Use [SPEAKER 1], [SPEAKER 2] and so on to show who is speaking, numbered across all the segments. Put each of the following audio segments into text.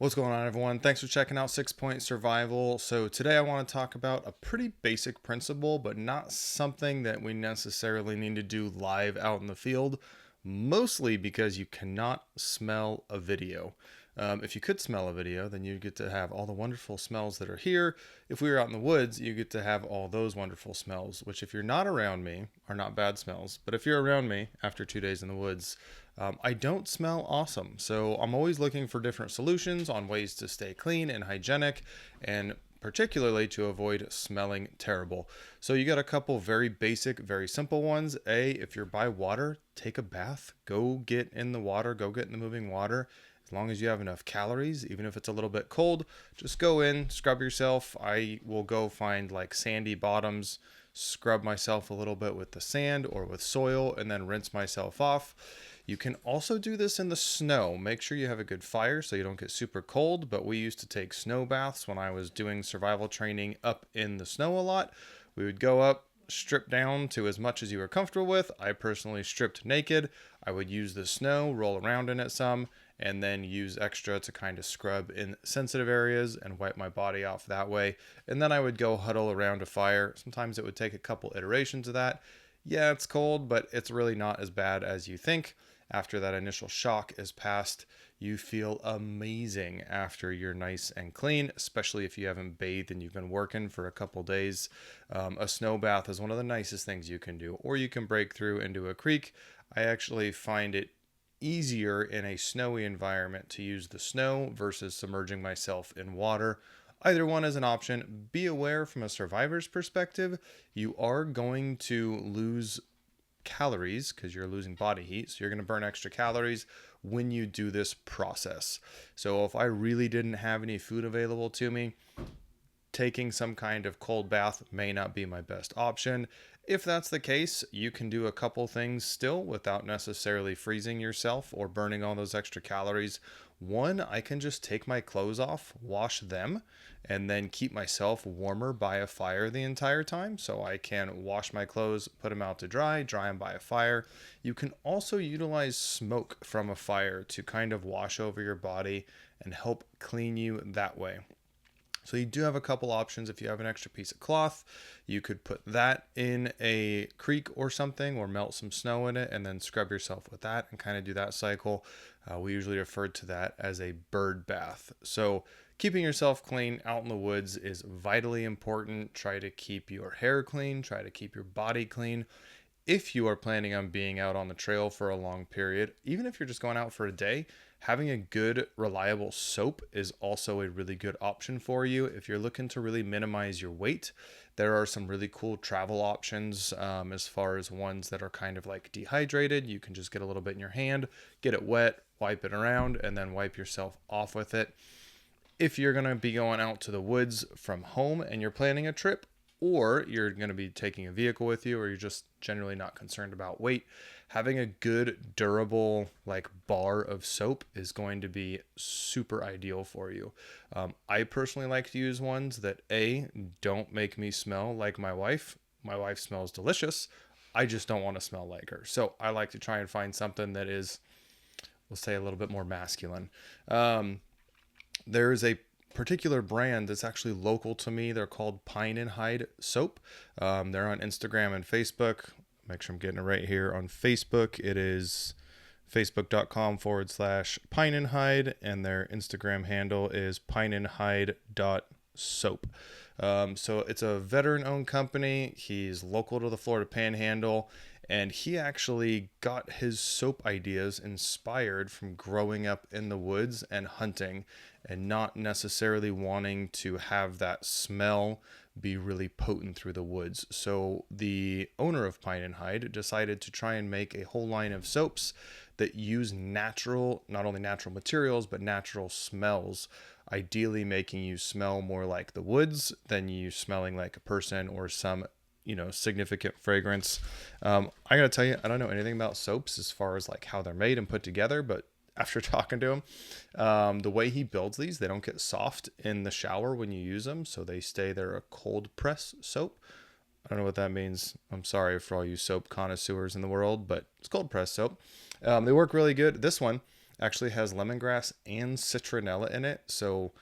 [SPEAKER 1] What's going on, everyone? Thanks for checking out 6 Point Survival. So today I want to talk about a pretty basic principle, but not something that we necessarily need to do live out in the field, mostly because you cannot smell a video. If you could smell a video, then you get to have all the wonderful smells that are here. If we were out in the woods, you get to have all those wonderful smells, which if you're not around me, are not bad smells. But if you're around me after 2 days in the woods, I don't smell awesome. So I'm always looking for different solutions on ways to stay clean and hygienic, and particularly to avoid smelling terrible. So you got a couple very basic, very simple ones. If you're by water, take a bath. Go get in the water, go get in the moving water. As long as you have enough calories, even if it's a little bit cold, just go in, scrub yourself. I will go find like sandy bottoms, scrub myself a little bit with the sand or with soil, and then rinse myself off. You can also do this in the snow. Make sure you have a good fire so you don't get super cold, but we used to take snow baths when I was doing survival training up in the snow a lot. We would go up, strip down to as much as you were comfortable with. I personally stripped naked. I would use the snow, roll around in it some, and then use extra to kind of scrub in sensitive areas and wipe my body off that way. And then I would go huddle around a fire. Sometimes it would take a couple iterations of that. Yeah, it's cold, but it's really not as bad as you think. After that initial shock is past, you feel amazing after you're nice and clean, especially if you haven't bathed and you've been working for a couple days. A snow bath is one of the nicest things you can do, or you can break through into a creek. I actually find it easier in a snowy environment to use the snow versus submerging myself in water. Either one is an option. Be aware from a survivor's perspective, you are going to lose calories because you're losing body heat. So you're going to burn extra calories when you do this process. So if I really didn't have any food available to me, taking some kind of cold bath may not be my best option. If that's the case, you can do a couple things still without necessarily freezing yourself or burning all those extra calories. One, I can just take my clothes off, wash them, and then keep myself warmer by a fire the entire time. So I can wash my clothes, put them out to dry them by a fire. You can also utilize smoke from a fire to kind of wash over your body and help clean you that way. So you do have a couple options. If you have an extra piece of cloth, you could put that in a creek or something, or melt some snow in it and then scrub yourself with that and kind of do that cycle. We usually refer to that as a bird bath. So keeping yourself clean out in the woods is vitally important. Try to keep your hair clean, try to keep your body clean. If you are planning on being out on the trail for a long period, even if you're just going out for a day, having a good, reliable soap is also a really good option for you. If you're looking to really minimize your weight, there are some really cool travel options as far as ones that are kind of like dehydrated. You can just get a little bit in your hand, get it wet, wipe it around, and then wipe yourself off with it. If you're going to be going out to the woods from home and you're planning a trip, or you're going to be taking a vehicle with you, or you're just generally not concerned about weight, having a good durable like bar of soap is going to be super ideal for you. I personally like to use ones that don't make me smell like my wife. My wife smells delicious. I just don't want to smell like her. So I like to try and find something that is, we'll say, a little bit more masculine. There's a particular brand that's actually local to me. They're called Pine and Hide Soap. They're on Instagram and Facebook. Make sure I'm getting it right here. On Facebook, it is facebook.com/Pine and Hide, and their Instagram handle is pineandhide.soap. So it's a veteran-owned company. He's local to the Florida Panhandle, and he actually got his soap ideas inspired from growing up in the woods and hunting, and not necessarily wanting to have that smell be really potent through the woods. So the owner of Pine and Hide decided to try and make a whole line of soaps that use natural, not only natural materials, but natural smells, ideally making you smell more like the woods than you smelling like a person or some significant fragrance. I gotta tell you, I don't know anything about soaps as far as like how they're made and put together, but after talking to him, the way he builds these, they don't get soft in the shower when you use them, so they stay there a cold press soap. I don't know what that means. I'm sorry for all you soap connoisseurs in the world, but it's cold press soap. They work really good. This one actually has lemongrass and citronella in it. So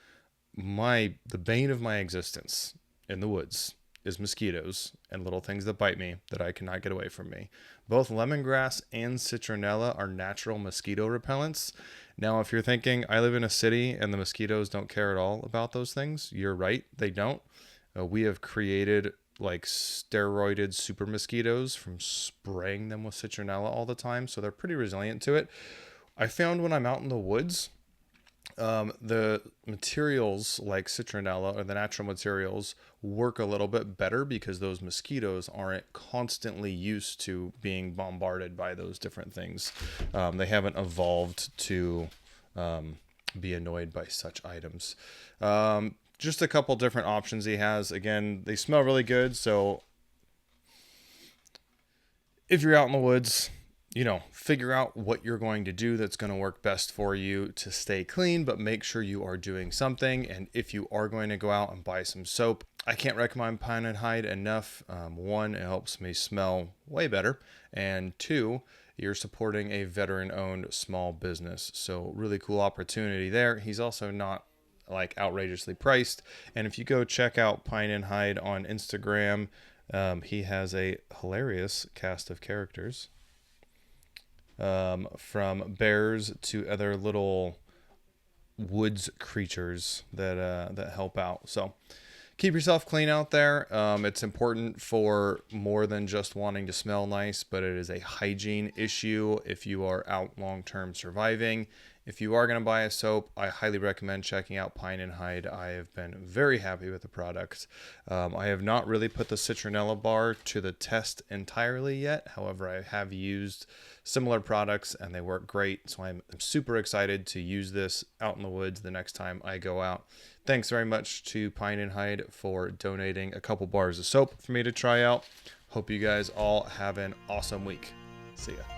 [SPEAKER 1] the bane of my existence in the woods is mosquitoes and little things that bite me that I cannot get away from me. Both lemongrass and citronella are natural mosquito repellents. Now, if you're thinking I live in a city and the mosquitoes don't care at all about those things, you're right, they don't. We have created like steroided super mosquitoes from spraying them with citronella all the time, so they're pretty resilient to it. I found when I'm out in the woods, the materials like citronella or the natural materials work a little bit better because those mosquitoes aren't constantly used to being bombarded by those different things. They haven't evolved to be annoyed by such items. Just a couple different options he has. Again, they smell really good. So if you're out in the woods, figure out what you're going to do that's going to work best for you to stay clean, but make sure you are doing something. And if you are going to go out and buy some soap, I can't recommend Pine and Hide enough. One, it helps me smell way better. And two, you're supporting a veteran-owned small business. So really cool opportunity there. He's also not like outrageously priced. And if you go check out Pine and Hide on Instagram, he has a hilarious cast of characters. From bears to other little woods creatures that help out. So keep yourself clean out there. It's important for more than just wanting to smell nice, but it is a hygiene issue if you are out long-term surviving. If you are going to buy a soap, I highly recommend checking out Pine and Hide. I have been very happy with the product. I have not really put the citronella bar to the test entirely yet. However, I have used similar products and they work great. So I'm super excited to use this out in the woods the next time I go out. Thanks very much to Pine and Hide for donating a couple bars of soap for me to try out. Hope you guys all have an awesome week. See ya.